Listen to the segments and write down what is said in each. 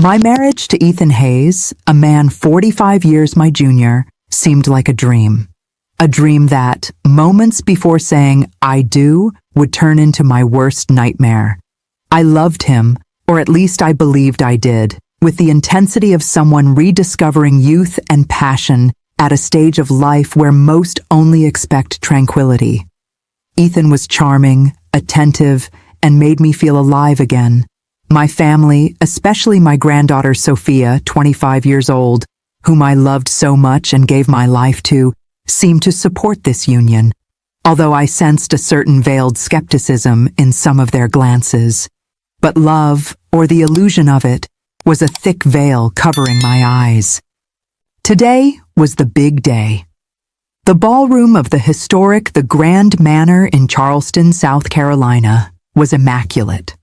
My marriage to Ethan Hayes, a man 45 years my junior, seemed like a dream. A dream that, moments before saying "I do," would turn into my worst nightmare. I loved him, or at least I believed I did, with the intensity of someone rediscovering youth and passion at a stage of life where most only expect tranquility. Ethan was charming, attentive, and made me feel alive again. My family, especially my granddaughter Sophia, 25 years old, whom I loved so much and gave my life to, seemed to support this union, although I sensed a certain veiled skepticism in some of their glances. But love, or the illusion of it, was a thick veil covering my eyes. Today was the big day. The ballroom of the historic The Grand Manor in Charleston, South Carolina, was immaculate.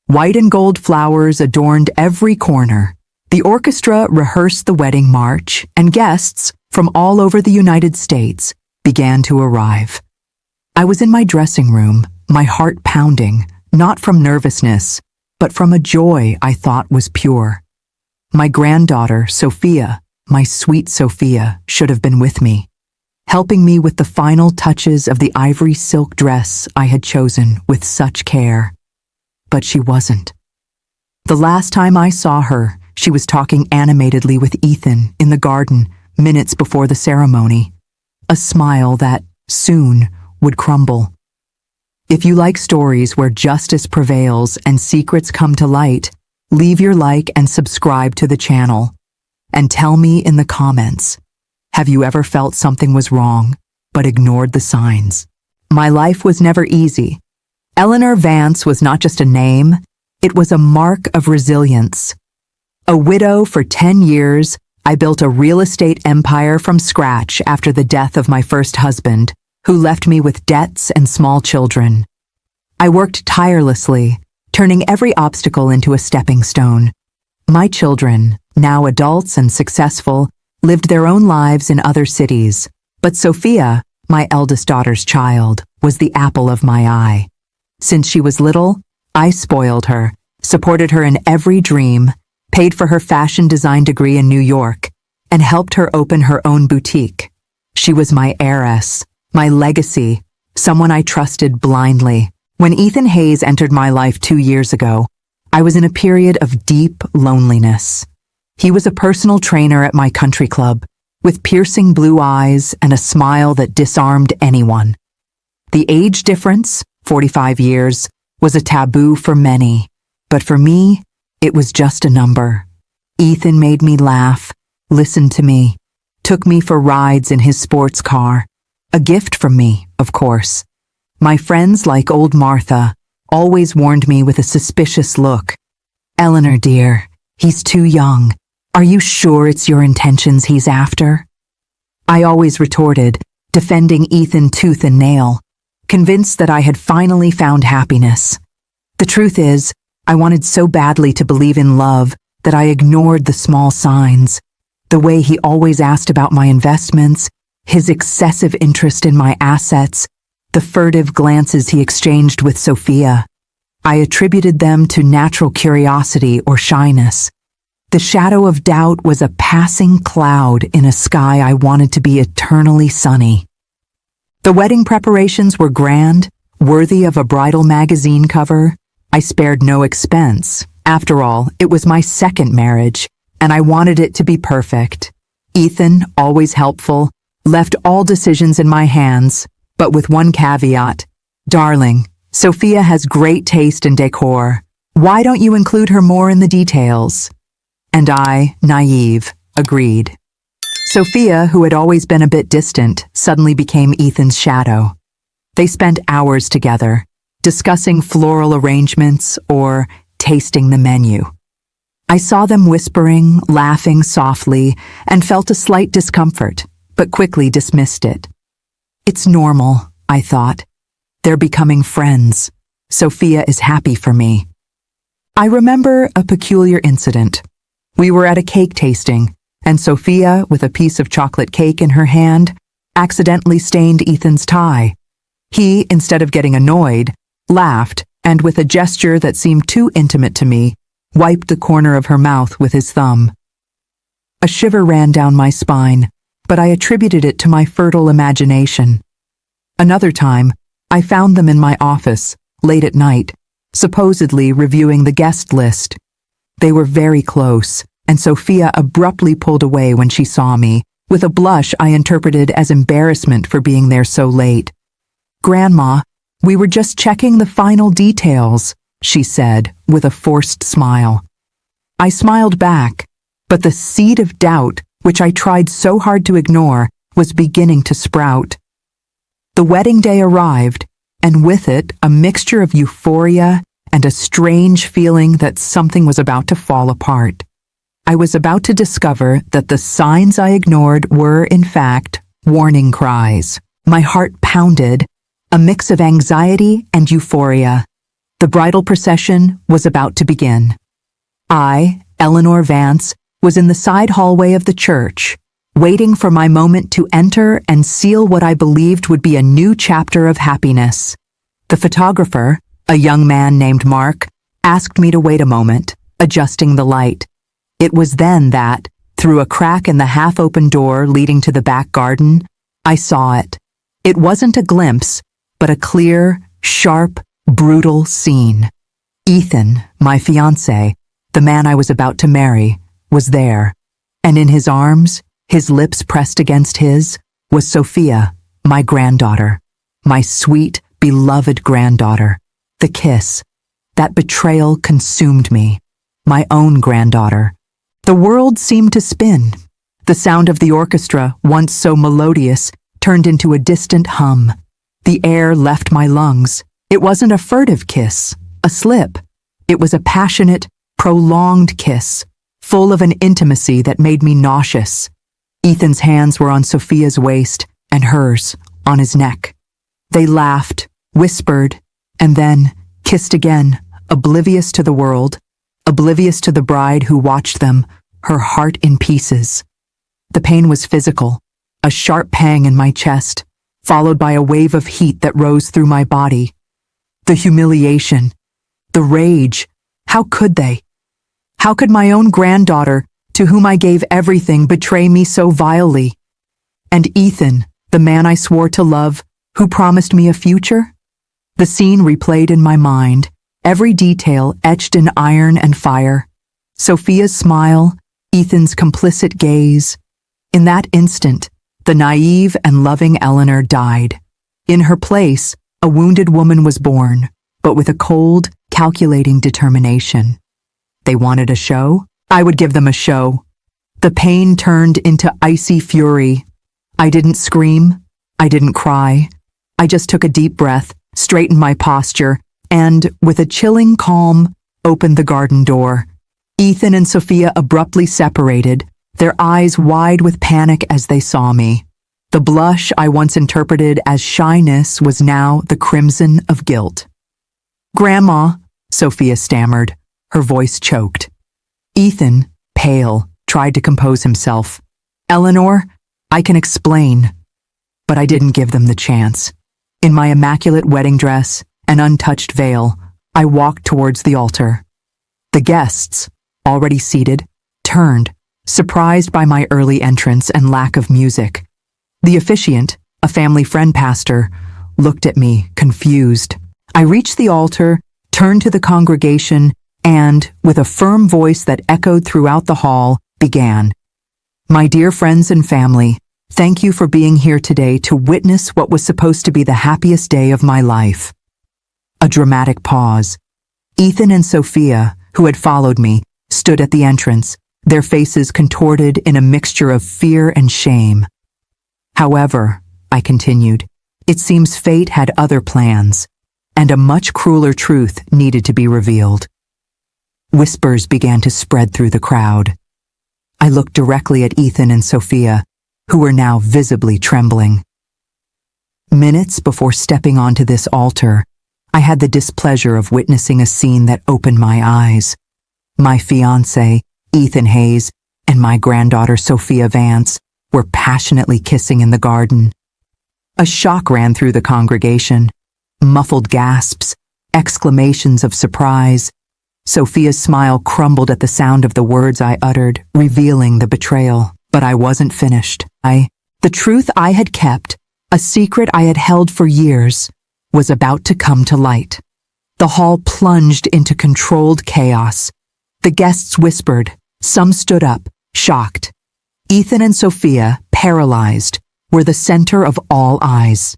White and gold flowers adorned every corner. The orchestra rehearsed the wedding march, and guests from all over the United States began to arrive. I was in my dressing room, my heart pounding, not from nervousness, but from a joy I thought was pure. My granddaughter, Sophia, my sweet Sophia, should have been with me, helping me with the final touches of the ivory silk dress I had chosen with such care. But she wasn't. The last time I saw her, she was talking animatedly with Ethan in the garden minutes before the ceremony, a smile that, soon, would crumble. If you like stories where justice prevails and secrets come to light, leave your like and subscribe to the channel. And tell me in the comments, have you ever felt something was wrong, but ignored the signs? My life was never easy. Eleanor Vance was not just a name, it was a mark of resilience. A widow for 10 years, I built a real estate empire from scratch after the death of my first husband, who left me with debts and small children. I worked tirelessly, turning every obstacle into a stepping stone. My children, now adults and successful, lived their own lives in other cities, but Sophia, my eldest daughter's child, was the apple of my eye. Since she was little, I spoiled her, supported her in every dream, paid for her fashion design degree in New York, and helped her open her own boutique. She was my heiress, my legacy, someone I trusted blindly. When Ethan Hayes entered my life 2 years ago, I was in a period of deep loneliness. He was a personal trainer at my country club, with piercing blue eyes and a smile that disarmed anyone. The age difference, 45 years, was a taboo for many, but for me, it was just a number. Ethan made me laugh, listened to me, took me for rides in his sports car. A gift from me, of course. My friends, like old Martha, always warned me with a suspicious look. "Eleanor, dear, he's too young. Are you sure it's your intentions he's after?" I always retorted, defending Ethan tooth and nail, convinced that I had finally found happiness. The truth is, I wanted so badly to believe in love that I ignored the small signs, the way he always asked about my investments, his excessive interest in my assets, the furtive glances he exchanged with Sophia. I attributed them to natural curiosity or shyness. The shadow of doubt was a passing cloud in a sky I wanted to be eternally sunny. The wedding preparations were grand, worthy of a bridal magazine cover. I spared no expense. After all, it was my second marriage, and I wanted it to be perfect. Ethan, always helpful, left all decisions in my hands, but with one caveat. "Darling, Sophia has great taste in decor. Why don't you include her more in the details?" And I, naive, agreed. Sophia, who had always been a bit distant, suddenly became Ethan's shadow. They spent hours together, discussing floral arrangements or tasting the menu. I saw them whispering, laughing softly, and felt a slight discomfort, but quickly dismissed it. It's normal, I thought. They're becoming friends. Sophia is happy for me. I remember a peculiar incident. We were at a cake tasting, and Sophia, with a piece of chocolate cake in her hand, accidentally stained Ethan's tie. He, instead of getting annoyed, laughed, and with a gesture that seemed too intimate to me, wiped the corner of her mouth with his thumb. A shiver ran down my spine, but I attributed it to my fertile imagination. Another time, I found them in my office, late at night, supposedly reviewing the guest list. They were very close, and Sophia abruptly pulled away when she saw me, with a blush I interpreted as embarrassment for being there so late. "Grandma, we were just checking the final details," she said, with a forced smile. I smiled back, but the seed of doubt, which I tried so hard to ignore, was beginning to sprout. The wedding day arrived, and with it a mixture of euphoria and a strange feeling that something was about to fall apart. I was about to discover that the signs I ignored were, in fact, warning cries. My heart pounded, a mix of anxiety and euphoria. The bridal procession was about to begin. I, Eleanor Vance, was in the side hallway of the church, waiting for my moment to enter and seal what I believed would be a new chapter of happiness. The photographer, a young man named Mark, asked me to wait a moment, adjusting the light. It was then that, through a crack in the half-open door leading to the back garden, I saw it. It wasn't a glimpse, but a clear, sharp, brutal scene. Ethan, my fiancé, the man I was about to marry, was there, and in his arms, his lips pressed against his, was Sophia, my granddaughter, my sweet, beloved granddaughter. The kiss, that betrayal consumed me, my own granddaughter. The world seemed to spin. The sound of the orchestra, once so melodious, turned into a distant hum. The air left my lungs. It wasn't a furtive kiss, a slip. It was a passionate, prolonged kiss, full of an intimacy that made me nauseous. Ethan's hands were on Sophia's waist, and hers on his neck. They laughed, whispered, and then kissed again, oblivious to the world, oblivious to the bride who watched them, her heart in pieces. The pain was physical, a sharp pang in my chest, followed by a wave of heat that rose through my body. The humiliation, the rage, how could they? How could my own granddaughter, to whom I gave everything, betray me so vilely? And Ethan, the man I swore to love, who promised me a future? The scene replayed in my mind, every detail etched in iron and fire. Sophia's smile, Ethan's complicit gaze. In that instant, the naive and loving Eleanor died. In her place, a wounded woman was born, but with a cold, calculating determination. They wanted a show? I would give them a show. The pain turned into icy fury. I didn't scream. I didn't cry. I just took a deep breath, straightened my posture, and, with a chilling calm, opened the garden door. Ethan and Sophia abruptly separated, their eyes wide with panic as they saw me. The blush I once interpreted as shyness was now the crimson of guilt. "Grandma," Sophia stammered, her voice choked. Ethan, pale, tried to compose himself. "Eleanor, I can explain." But I didn't give them the chance. In my immaculate wedding dress, an untouched veil, I walked towards the altar. The guests, already seated, turned, surprised by my early entrance and lack of music. The officiant, a family friend pastor, looked at me, confused. I reached the altar, turned to the congregation, and, with a firm voice that echoed throughout the hall, began. "My dear friends and family, thank you for being here today to witness what was supposed to be the happiest day of my life." A dramatic pause. Ethan and Sophia, who had followed me, stood at the entrance, their faces contorted in a mixture of fear and shame. "However," I continued, "it seems fate had other plans, and a much crueler truth needed to be revealed." Whispers began to spread through the crowd. I looked directly at Ethan and Sophia, who were now visibly trembling. Minutes before stepping onto this altar, I had the displeasure of witnessing a scene that opened my eyes. My fiancé, Ethan Hayes, and my granddaughter Sophia Vance were passionately kissing in the garden. A shock ran through the congregation, muffled gasps, exclamations of surprise. Sophia's smile crumbled at the sound of the words I uttered, revealing the betrayal. But I wasn't finished. The truth I had kept, a secret I had held for years, was about to come to light. The hall plunged into controlled chaos. The guests whispered. Some stood up, shocked. Ethan and Sophia, paralyzed, were the center of all eyes.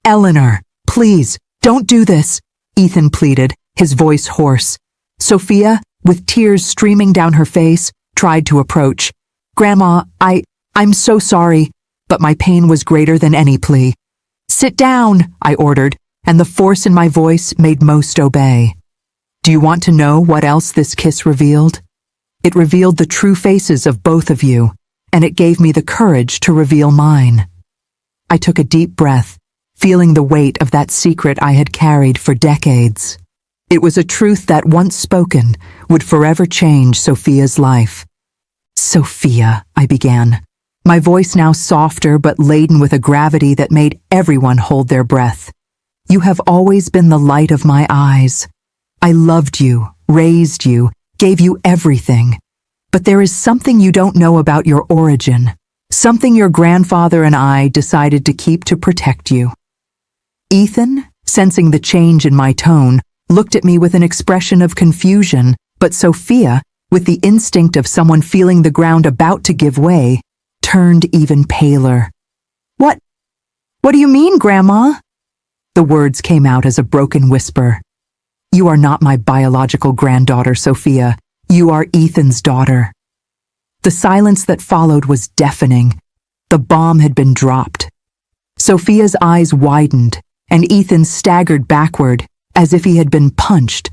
"Eleanor, please, don't do this," Ethan pleaded, his voice hoarse. Sophia, with tears streaming down her face, tried to approach. "Grandma, I'm so sorry," but my pain was greater than any plea. "Sit down," I ordered, and the force in my voice made most obey. Do you want to know what else this kiss revealed? It revealed the true faces of both of you, and it gave me the courage to reveal mine. I took a deep breath, feeling the weight of that secret I had carried for decades. It was a truth that, once spoken, would forever change Sophia's life. "Sophia," I began, my voice now softer but laden with a gravity that made everyone hold their breath. "You have always been the light of my eyes. I loved you, raised you, gave you everything. But there is something you don't know about your origin, something your grandfather and I decided to keep to protect you." Ethan, sensing the change in my tone, looked at me with an expression of confusion, but Sophia, with the instinct of someone feeling the ground about to give way, turned even paler. What do you mean, Grandma?" The words came out as a broken whisper. "You are not my biological granddaughter, Sophia. You are Ethan's daughter." The silence that followed was deafening. The bomb had been dropped. Sophia's eyes widened, and Ethan staggered backward, as if he had been punched.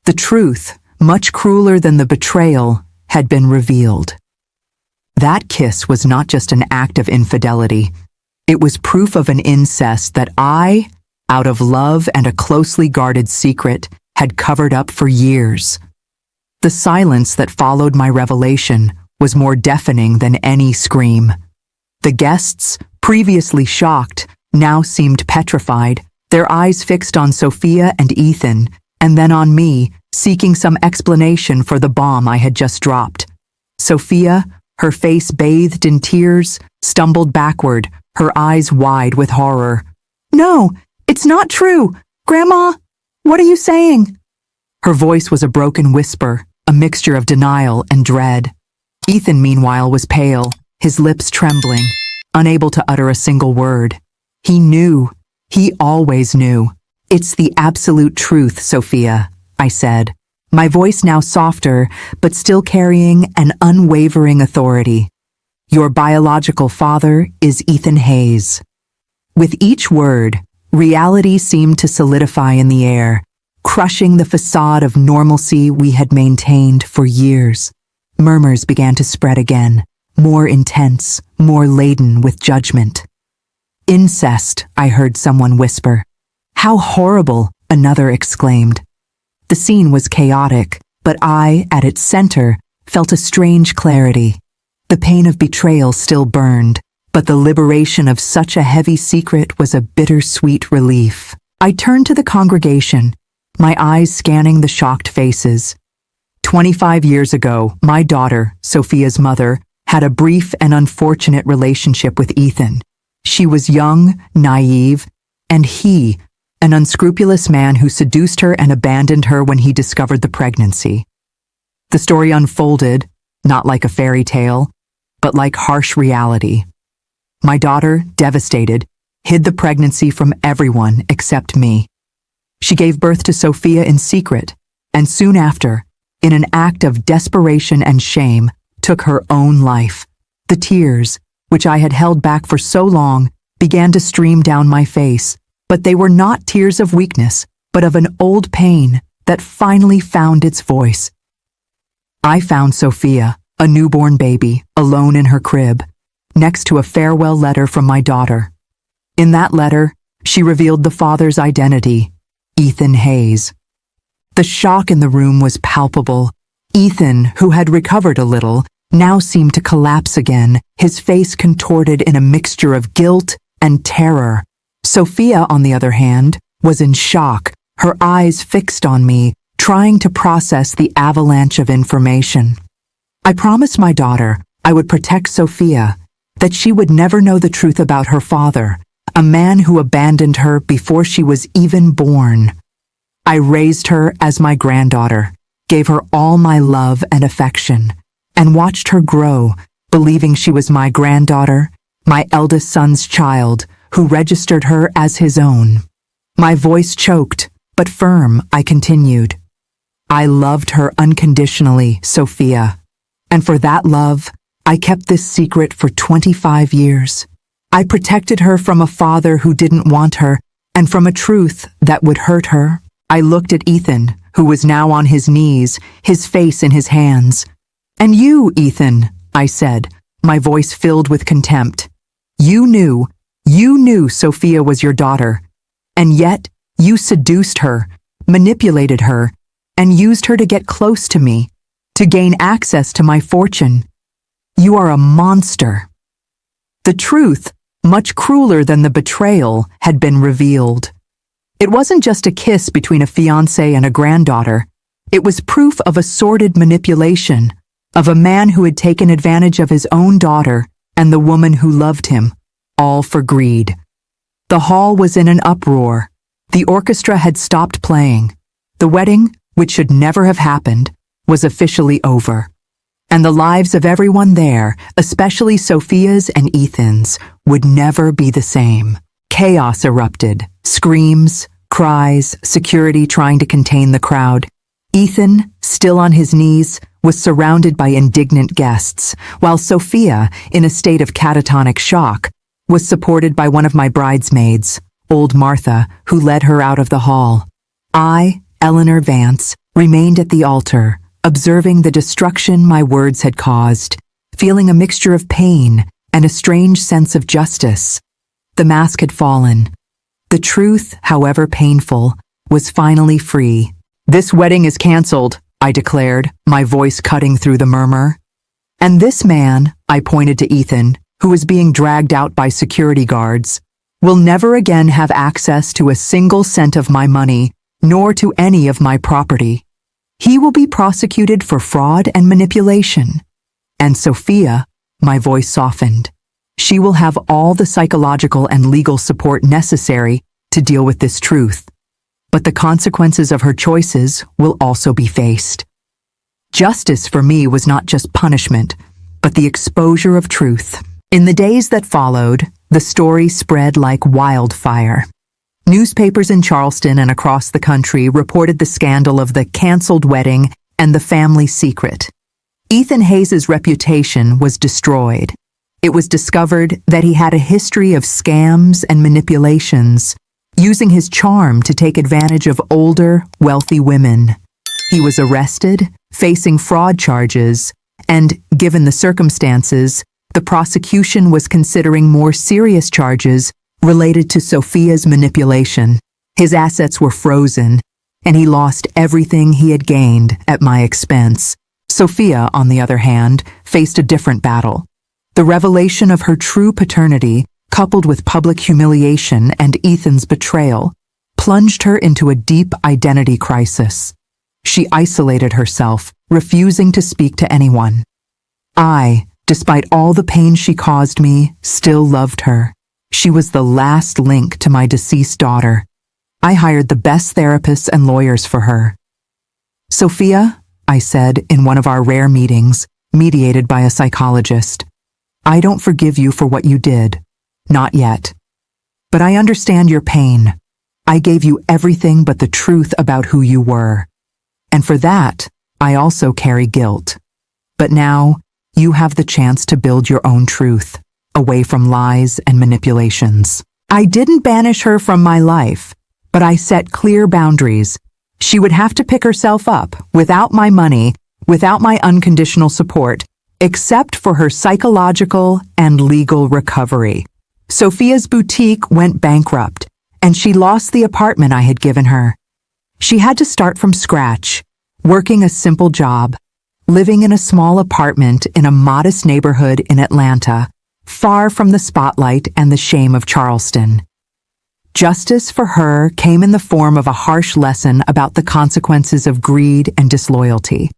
The truth, much crueler than the betrayal, had been revealed. That kiss was not just an act of infidelity. It was proof of an incest that I, out of love and a closely guarded secret, had covered up for years. The silence that followed my revelation was more deafening than any scream. The guests, previously shocked, now seemed petrified, their eyes fixed on Sophia and Ethan, and then on me, seeking some explanation for the bomb I had just dropped. Sophia, her face bathed in tears, stumbled backward, her eyes wide with horror. "No, it's not true! Grandma, what are you saying?" Her voice was a broken whisper, a mixture of denial and dread. Ethan, meanwhile, was pale, his lips trembling, unable to utter a single word. He knew. He always knew. "It's the absolute truth, Sophia," I said, my voice now softer, but still carrying an unwavering authority. "Your biological father is Ethan Hayes." With each word, reality seemed to solidify in the air, crushing the facade of normalcy we had maintained for years. Murmurs began to spread again, more intense, more laden with judgment. "Incest," I heard someone whisper. "How horrible," another exclaimed. The scene was chaotic, but I, at its center, felt a strange clarity. The pain of betrayal still burned, but the liberation of such a heavy secret was a bittersweet relief. I turned to the congregation, my eyes scanning the shocked faces. 25 years ago, my daughter, Sophia's mother, had a brief and unfortunate relationship with Ethan. She was young, naive, and he, an unscrupulous man who seduced her and abandoned her when he discovered the pregnancy. The story unfolded, not like a fairy tale, but like harsh reality. My daughter, devastated, hid the pregnancy from everyone except me. She gave birth to Sophia in secret, and soon after, in an act of desperation and shame, took her own life. The tears, which I had held back for so long, began to stream down my face, but they were not tears of weakness, but of an old pain that finally found its voice. I found Sophia, a newborn baby, alone in her crib, next to a farewell letter from my daughter. In that letter, she revealed the father's identity, Ethan Hayes. The shock in the room was palpable. Ethan, who had recovered a little, now seemed to collapse again, his face contorted in a mixture of guilt and terror. Sophia, on the other hand, was in shock, her eyes fixed on me, trying to process the avalanche of information. I promised my daughter I would protect Sophia, that she would never know the truth about her father, a man who abandoned her before she was even born. I raised her as my granddaughter, gave her all my love and affection, and watched her grow, believing she was my granddaughter, my eldest son's child, who registered her as his own. My voice choked, but firm, I continued. I loved her unconditionally, Sophia, and for that love, I kept this secret for 25 years. I protected her from a father who didn't want her, and from a truth that would hurt her. I looked at Ethan, who was now on his knees, his face in his hands. "And you, Ethan," I said, my voice filled with contempt. You knew Sophia was your daughter, and yet you seduced her, manipulated her, and used her to get close to me, to gain access to my fortune. You are a monster." The truth, much crueler than the betrayal, had been revealed. It wasn't just a kiss between a fiancé and a granddaughter. It was proof of a sordid manipulation, of a man who had taken advantage of his own daughter and the woman who loved him, all for greed. The hall was in an uproar. The orchestra had stopped playing. The wedding, which should never have happened, was officially over. And the lives of everyone there, especially Sophia's and Ethan's, would never be the same. Chaos erupted. Screams, cries, security trying to contain the crowd. Ethan, still on his knees, was surrounded by indignant guests, while Sophia, in a state of catatonic shock, was supported by one of my bridesmaids, old Martha, who led her out of the hall. I, Eleanor Vance, remained at the altar, observing the destruction my words had caused, feeling a mixture of pain and a strange sense of justice. The mask had fallen. The truth, however painful, was finally free. "This wedding is cancelled," I declared, my voice cutting through the murmur. "And this man," I pointed to Ethan, who was being dragged out by security guards, "will never again have access to a single cent of my money, nor to any of my property. He will be prosecuted for fraud and manipulation. And Sophia," my voice softened, "she will have all the psychological and legal support necessary to deal with this truth. But the consequences of her choices will also be faced." Justice for me was not just punishment, but the exposure of truth. In the days that followed, the story spread like wildfire. Newspapers in Charleston and across the country reported the scandal of the canceled wedding and the family secret. Ethan Hayes' reputation was destroyed. It was discovered that he had a history of scams and manipulations, using his charm to take advantage of older, wealthy women. He was arrested, facing fraud charges, and, given the circumstances, the prosecution was considering more serious charges related to Sophia's manipulation. His assets were frozen, and he lost everything he had gained at my expense. Sophia, on the other hand, faced a different battle. The revelation of her true paternity, coupled with public humiliation and Ethan's betrayal, plunged her into a deep identity crisis. She isolated herself, refusing to speak to anyone. I, despite all the pain she caused me, still loved her. She was the last link to my deceased daughter. I hired the best therapists and lawyers for her. "Sophia," I said in one of our rare meetings, mediated by a psychologist, "I don't forgive you for what you did. Not yet. But I understand your pain. I gave you everything but the truth about who you were. And for that, I also carry guilt. But now, you have the chance to build your own truth, away from lies and manipulations." I didn't banish her from my life, but I set clear boundaries. She would have to pick herself up, without my money, without my unconditional support, except for her psychological and legal recovery. Sophia's boutique went bankrupt, and she lost the apartment I had given her. She had to start from scratch, working a simple job, living in a small apartment in a modest neighborhood in Atlanta, far from the spotlight and the shame of Charleston. Justice for her came in the form of a harsh lesson about the consequences of greed and disloyalty.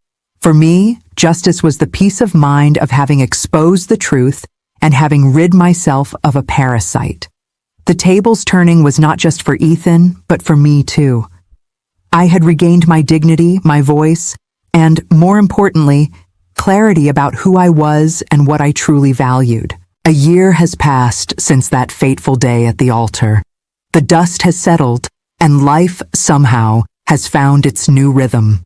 For me, justice was the peace of mind of having exposed the truth and having rid myself of a parasite. The tables turning was not just for Ethan, but for me too. I had regained my dignity, my voice, and, more importantly, clarity about who I was and what I truly valued. A year has passed since that fateful day at the altar. The dust has settled, and life, somehow, has found its new rhythm.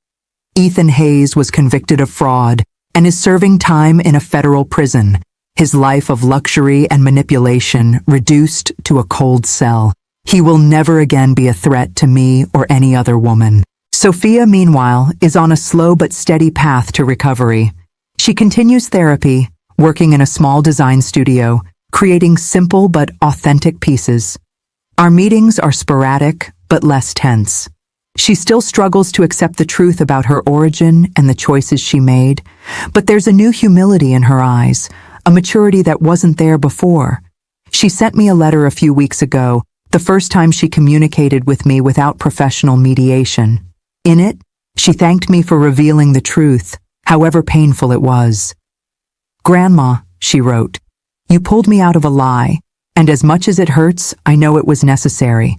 Ethan Hayes was convicted of fraud and is serving time in a federal prison, his life of luxury and manipulation reduced to a cold cell. He will never again be a threat to me or any other woman. Sophia, meanwhile, is on a slow but steady path to recovery. She continues therapy, working in a small design studio, creating simple but authentic pieces. Our meetings are sporadic, but less tense. She still struggles to accept the truth about her origin and the choices she made, but there's a new humility in her eyes, a maturity that wasn't there before. She sent me a letter a few weeks ago, the first time she communicated with me without professional mediation. In it, she thanked me for revealing the truth, however painful it was. "Grandma," she wrote, "you pulled me out of a lie, and as much as it hurts, I know it was necessary.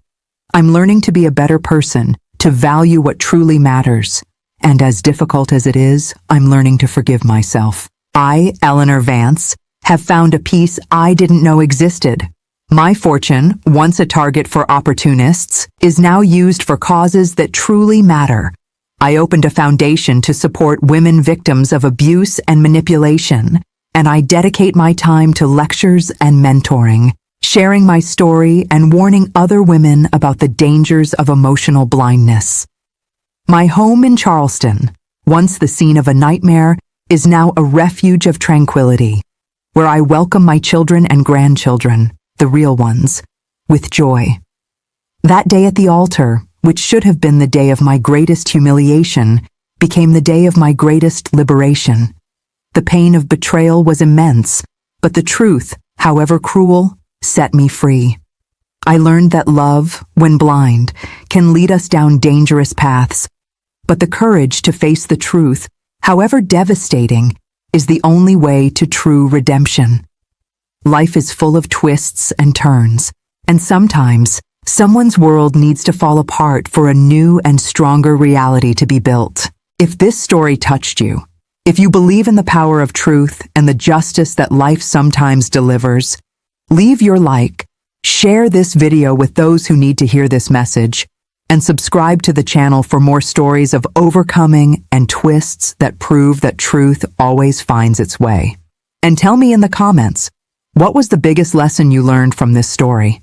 I'm learning to be a better person, to value what truly matters, and as difficult as it is, I'm learning to forgive myself. I, Eleanor Vance, have found a peace I didn't know existed. My fortune, once a target for opportunists, is now used for causes that truly matter. I opened a foundation to support women victims of abuse and manipulation, and I dedicate my time to lectures and mentoring, sharing my story and warning other women about the dangers of emotional blindness. My home in Charleston, once the scene of a nightmare, is now a refuge of tranquility, where I welcome my children and grandchildren, the real ones, with joy. That day at the altar, which should have been the day of my greatest humiliation, became the day of my greatest liberation. The pain of betrayal was immense, but the truth, however cruel, set me free. I learned that love, when blind, can lead us down dangerous paths, but the courage to face the truth, however devastating, is the only way to true redemption. Life is full of twists and turns, and sometimes someone's world needs to fall apart for a new and stronger reality to be built. If this story touched you, if you believe in the power of truth and the justice that life sometimes delivers, leave your like, share this video with those who need to hear this message, and subscribe to the channel for more stories of overcoming and twists that prove that truth always finds its way. And tell me in the comments, what was the biggest lesson you learned from this story?